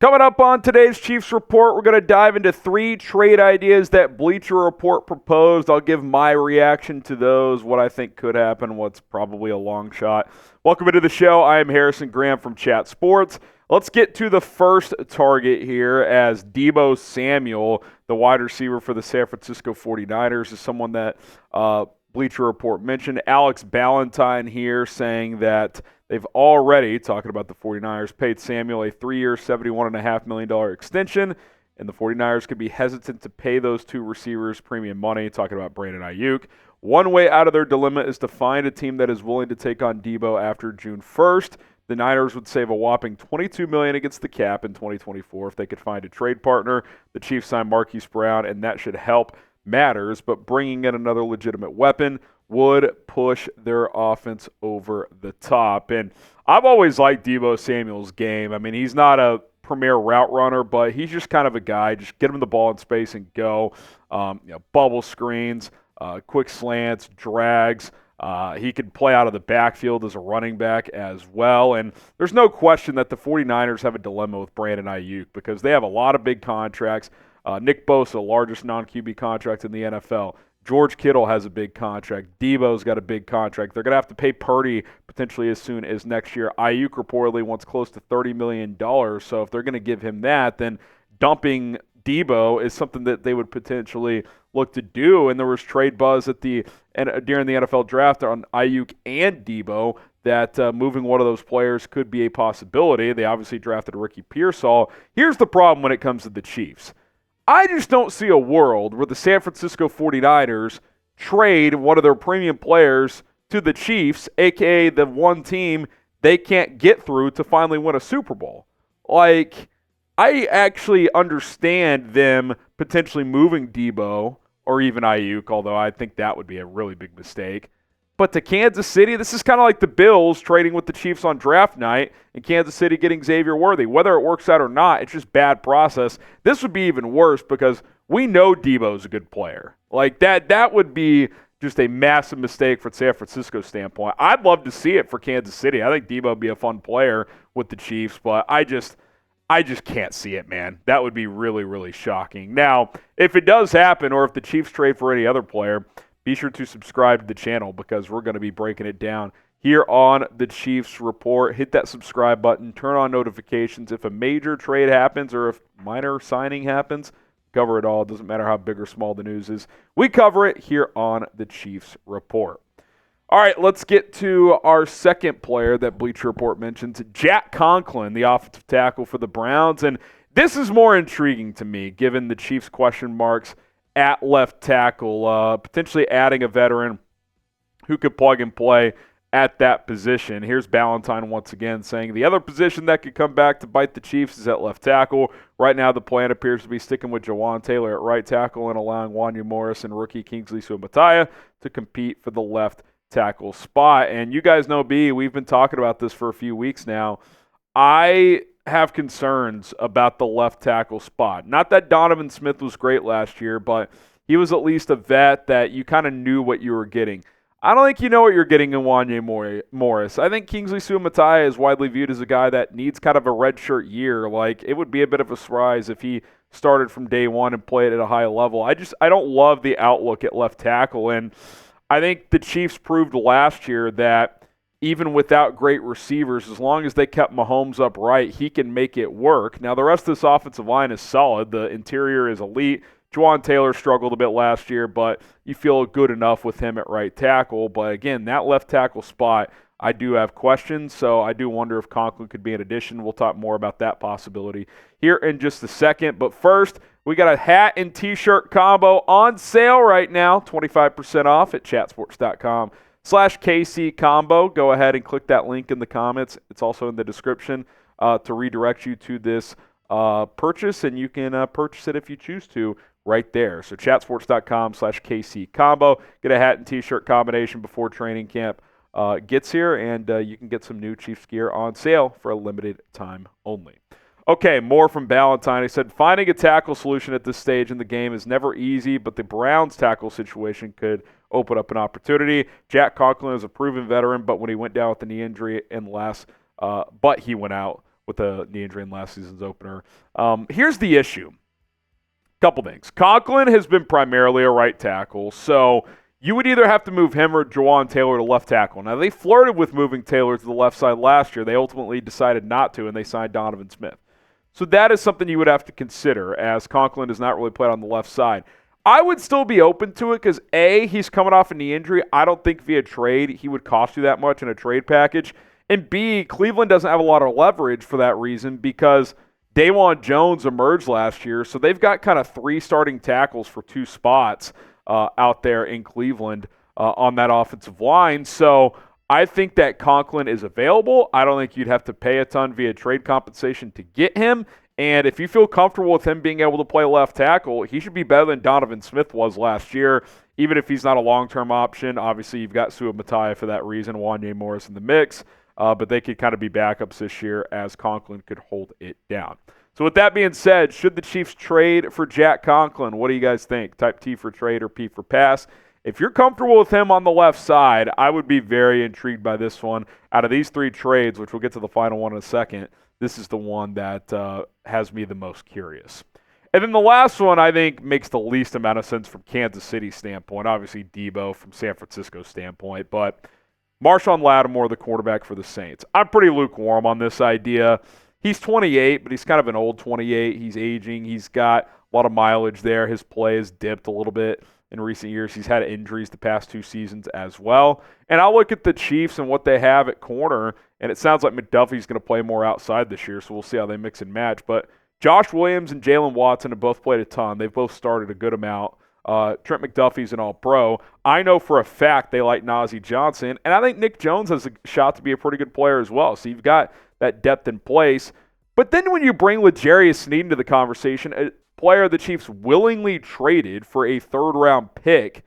Coming up on today's Chiefs Report, we're going to dive into 3 trade ideas that Bleacher Report proposed. I'll give my reaction to those, what I think could happen, what's probably a long shot. Welcome into the show. I am Harrison Graham from Chat Sports. Let's get to the first target here, as Deebo Samuel, the wide receiver for the San Francisco 49ers, is someone that Bleacher Report mentioned. Alex Ballentine here saying that they've already, talking about the 49ers, paid Samuel a 3-year, $71.5 million extension, and the 49ers could be hesitant to pay those 2 receivers premium money, talking about Brandon Ayuk. One way out of their dilemma is to find a team that is willing to take on Deebo after June 1st. The Niners would save a whopping $22 million against the cap in 2024 if they could find a trade partner. The Chiefs signed Marquise Brown, and that should help matters, but bringing in another legitimate weapon would push their offense over the top. And I've always liked Deebo Samuel's game. I mean, he's not a premier route runner, but he's just kind of a guy. Just get him the ball in space and go. Bubble screens, quick slants, drags. He could play out of the backfield as a running back as well. And there's no question that the 49ers have a dilemma with Brandon Ayuk because they have a lot of big contracts. Nick Bosa, the largest non-QB contract in the NFL. George Kittle has a big contract. Deebo's got a big contract. They're going to have to pay Purdy potentially as soon as next year. Ayuk reportedly wants close to $30 million. So if they're going to give him that, then dumping Deebo is something that they would potentially look to do. And there was trade buzz during the NFL draft on Ayuk and Deebo that moving one of those players could be a possibility. They obviously drafted Ricky Pearsall. Here's the problem when it comes to the Chiefs. I just don't see a world where the San Francisco 49ers trade one of their premium players to the Chiefs, a.k.a. the one team they can't get through to finally win a Super Bowl. Like, I actually understand them potentially moving Deebo or even Ayuk, although I think that would be a really big mistake. But to Kansas City, this is kind of like the Bills trading with the Chiefs on draft night and Kansas City getting Xavier Worthy. Whether it works out or not, it's just bad process. This would be even worse because we know Deebo's a good player. Like that would be just a massive mistake from San Francisco's standpoint. I'd love to see it for Kansas City. I think Deebo would be a fun player with the Chiefs, but I just can't see it, man. That would be really, really shocking. Now, if it does happen or if the Chiefs trade for any other player, be sure to subscribe to the channel because we're going to be breaking it down here on the Chiefs Report. Hit that subscribe button. Turn on notifications. If a major trade happens or if minor signing happens, cover it all. It doesn't matter how big or small the news is. We cover it here on the Chiefs Report. All right, let's get to our second player that Bleacher Report mentions, Jack Conklin, the offensive tackle for the Browns. And this is more intriguing to me given the Chiefs' question marks at left tackle, potentially adding a veteran who could plug and play at that position. Here's Ballentine once again saying the other position that could come back to bite the Chiefs is at left tackle. Right now the plan appears to be sticking with Jawan Taylor at right tackle and allowing Wanya Morris and rookie Kingsley Suamataia to compete for the left tackle spot. And you guys know B, we've been talking about this for a few weeks now. I have concerns about the left tackle spot. Not that Donovan Smith was great last year, but he was at least a vet that you kind of knew what you were getting. I don't think you know what you're getting in Wanya Morris. I think Kingsley Suamataia is widely viewed as a guy that needs kind of a redshirt year. Like, it would be a bit of a surprise if he started from day one and played at a high level. I don't love the outlook at left tackle, and I think the Chiefs proved last year that even without great receivers, as long as they kept Mahomes upright, he can make it work. Now, the rest of this offensive line is solid. The interior is elite. Jawan Taylor struggled a bit last year, but you feel good enough with him at right tackle. But again, that left tackle spot, I do have questions, so I do wonder if Conklin could be an addition. We'll talk more about that possibility here in just a second. But first, we got a hat and T-shirt combo on sale right now, 25% off at chatsports.com/KC Combo. Go ahead and click that link in the comments. It's also in the description to redirect you to this purchase, and you can purchase it if you choose to right there. So chatsports.com/KC Combo. Get a hat and T-shirt combination before training camp gets here, and you can get some new Chiefs gear on sale for a limited time only. Okay, more from Ballentine. He said, finding a tackle solution at this stage in the game is never easy, but the Browns' tackle situation could open up an opportunity. Jack Conklin is a proven veteran, but when he went down with the knee injury he went out with a knee injury in last season's opener. Here's the issue. Couple things. Conklin has been primarily a right tackle, so you would either have to move him or Jawan Taylor to left tackle. Now, they flirted with moving Taylor to the left side last year. They ultimately decided not to, and they signed Donovan Smith. So that is something you would have to consider, as Conklin has not really played on the left side. I would still be open to it because, A, he's coming off a knee injury. I don't think via trade he would cost you that much in a trade package. And B, Cleveland doesn't have a lot of leverage for that reason because Dawan Jones emerged last year, so they've got kind of 3 starting tackles for 2 spots out there in Cleveland on that offensive line. So I think that Conklin is available. I don't think you'd have to pay a ton via trade compensation to get him. And if you feel comfortable with him being able to play left tackle, he should be better than Donovan Smith was last year, even if he's not a long-term option. Obviously, you've got Sua Matai for that reason, Wanye Morris in the mix. But they could kind of be backups this year as Conklin could hold it down. So with that being said, should the Chiefs trade for Jack Conklin? What do you guys think? Type T for trade or P for pass? If you're comfortable with him on the left side, I would be very intrigued by this one. Out of these 3 trades, which we'll get to the final one in a second, this is the one that has me the most curious. And then the last one I think makes the least amount of sense from Kansas City's standpoint. Obviously Deebo from San Francisco's standpoint, but Marshon Lattimore, the quarterback for the Saints. I'm pretty lukewarm on this idea. He's 28, but he's kind of an old 28. He's aging. He's got a lot of mileage there. His play has dipped a little bit in recent years. He's had injuries the past 2 seasons as well. And I look at the Chiefs and what they have at corner, and it sounds like McDuffie's going to play more outside this year, so we'll see how they mix and match. But Josh Williams and Jalen Watson have both played a ton. They've both started a good amount. Trent McDuffie's an all-pro. I know for a fact they like Najee Johnson, and I think Nick Jones has a shot to be a pretty good player as well. So you've got that depth in place. But then when you bring L'Jarius Sneed into the conversation, a player the Chiefs willingly traded for a 3rd-round pick,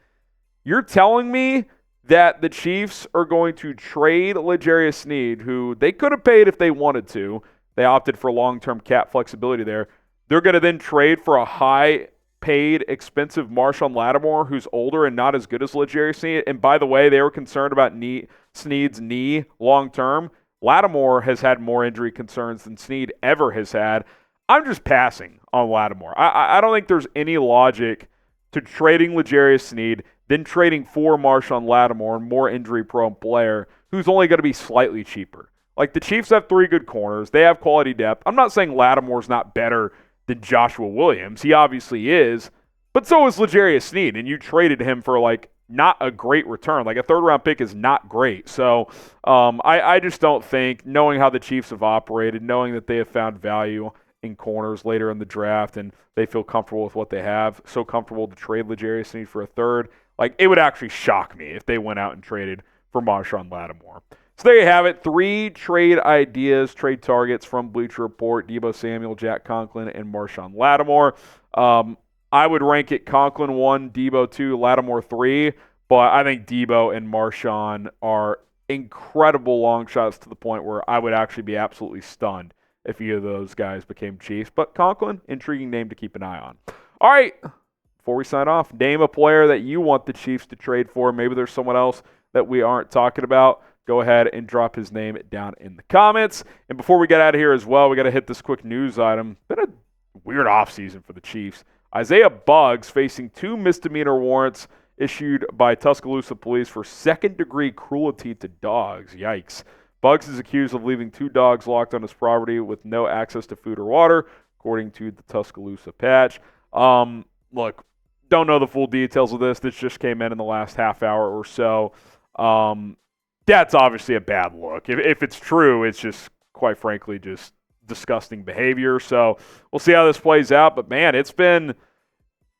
you're telling me that the Chiefs are going to trade L'Jarius Sneed, who they could have paid if they wanted to. They opted for long-term cap flexibility there. They're going to then trade for a high-paid, expensive Marshon Lattimore, who's older and not as good as L'Jarius Sneed. And by the way, they were concerned about Sneed's knee long-term. Lattimore has had more injury concerns than Sneed ever has had. I'm just passing on Lattimore. I don't think there's any logic to trading L'Jarius Sneed, then trading for Marshon Lattimore, a more injury-prone player who's only going to be slightly cheaper. Like, the Chiefs have 3 good corners. They have quality depth. I'm not saying Lattimore's not better than Joshua Williams. He obviously is. But so is L'Jarius Sneed, and you traded him for, not a great return. Like, a 3rd-round pick is not great. So I just don't think, knowing how the Chiefs have operated, knowing that they have found value in corners later in the draft and they feel comfortable with what they have, so comfortable to trade L'Jarius Sneed for a 3rd, it would actually shock me if they went out and traded for Marshon Lattimore. So there you have it. 3 trade ideas, trade targets from Bleacher Report: Deebo Samuel, Jack Conklin, and Marshon Lattimore. I would rank it Conklin 1, Deebo 2, Lattimore 3, but I think Deebo and Marshon are incredible long shots to the point where I would actually be absolutely stunned if either of those guys became Chiefs. But Conklin, intriguing name to keep an eye on. All right, before we sign off, name a player that you want the Chiefs to trade for. Maybe there's someone else that we aren't talking about. Go ahead and drop his name down in the comments. And before we get out of here as well, we got to hit this quick news item. Been a weird offseason for the Chiefs. Isaiah Buggs facing 2 misdemeanor warrants issued by Tuscaloosa police for 2nd-degree cruelty to dogs. Yikes. Buggs is accused of leaving 2 dogs locked on his property with no access to food or water, according to the Tuscaloosa Patch. Look, don't know the full details of this. This just came in the last half hour or so. That's obviously a bad look. If it's true, it's just, quite frankly, just disgusting behavior. So we'll see how this plays out. But, man, it's been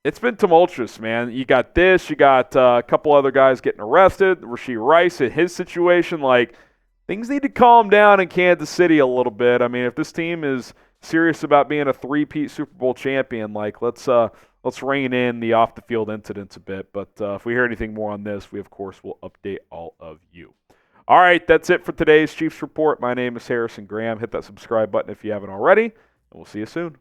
tumultuous, man. You got this. You got a couple other guys getting arrested. Rashee Rice in his situation. Things need to calm down in Kansas City a little bit. I mean, if this team is serious about being a 3-peat Super Bowl champion, let's rein in the off-the-field incidents a bit. But if we hear anything more on this, we, of course, will update all of you. All right, that's it for today's Chiefs Report. My name is Harrison Graham. Hit that subscribe button if you haven't already, and we'll see you soon.